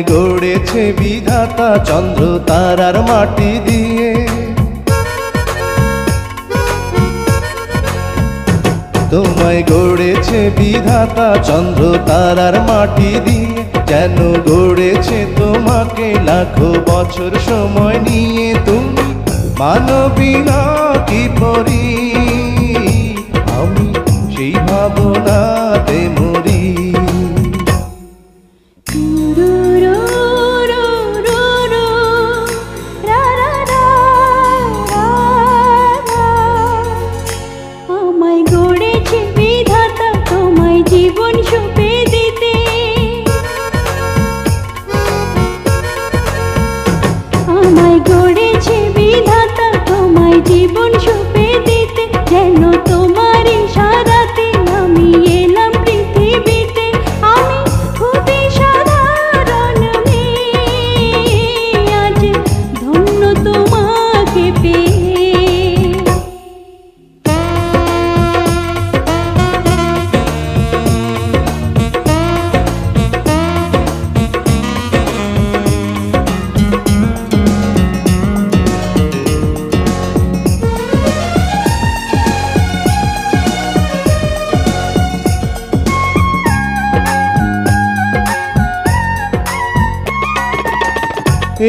তোমায় গড়েছে বিধাতা চন্দ্র তারার মাটি দিয়ে। তোমায় গড়েছে বিধাতা চন্দ্র তারার মাটি দিয়ে, যেন গড়েছে তোমাকে লাখো বছর সময় নিয়ে। তুমি মানবী না কি পরি, আমি সেই ভাবনাতে মরি।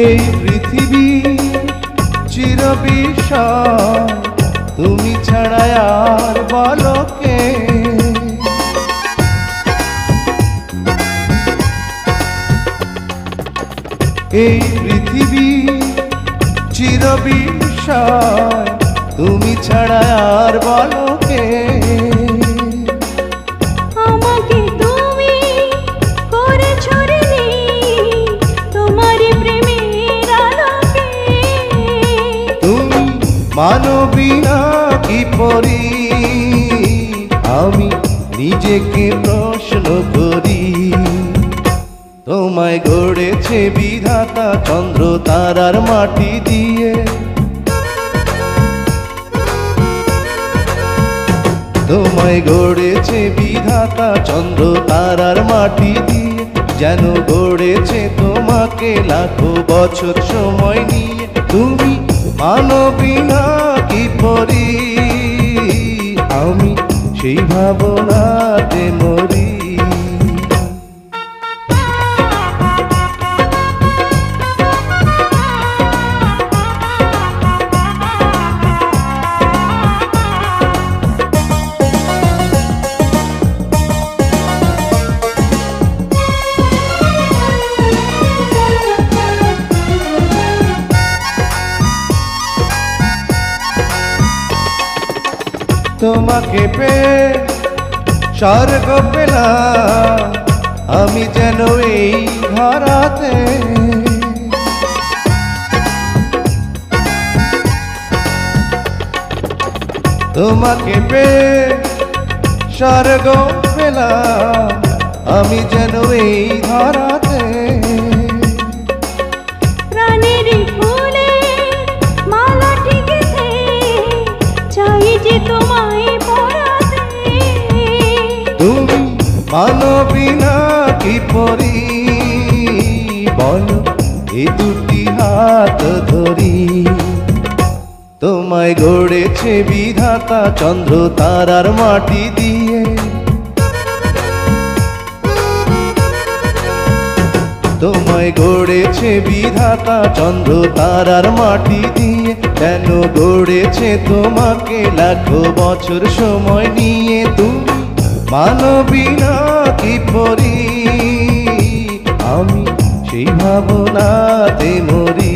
এই পৃথিবী চিরবিশাল, তুমি ছাড়া আর বলো কে। এই পৃথিবী চিরবিশাল, তুমি ছাড়া আর বলো কে। মানবী না কি পরি, আমি নিজেকে প্রশ্ন করি। তোমায় গড়েছে বিধাতা চন্দ্র তারার মাটি দিয়ে। তোমায় গড়েছে বিধাতা চন্দ্র তারার মাটি দিয়ে, যেন গড়েছে তোমাকে লাখো বছর সময় নিয়ে। তুমি মানবী না কি পরি, আমি সেই ভাবনাতে মরি। তোমাকে পেয়ে স্বর্গ পেলাম আমি যেন এই ধরাতে। তোমাকে পেয়ে স্বর্গ পেলাম আমি যেন এই ধরাতে। তুমি মানবী না কি পরি, বলো এই দুটি হাত ধরি। তোমায় গড়েছে বিধাতা চন্দ্র তারার মাটি দিয়ে। তোমায় গড়েছে বিধাতা চন্দ্র তারার মাটি দিয়ে, যেন গড়েছে তোমাকে লাখো বছর সময় নিয়ে। তুমি মানবী না কি পরি, আমি সেই ভাবনাতে মরি।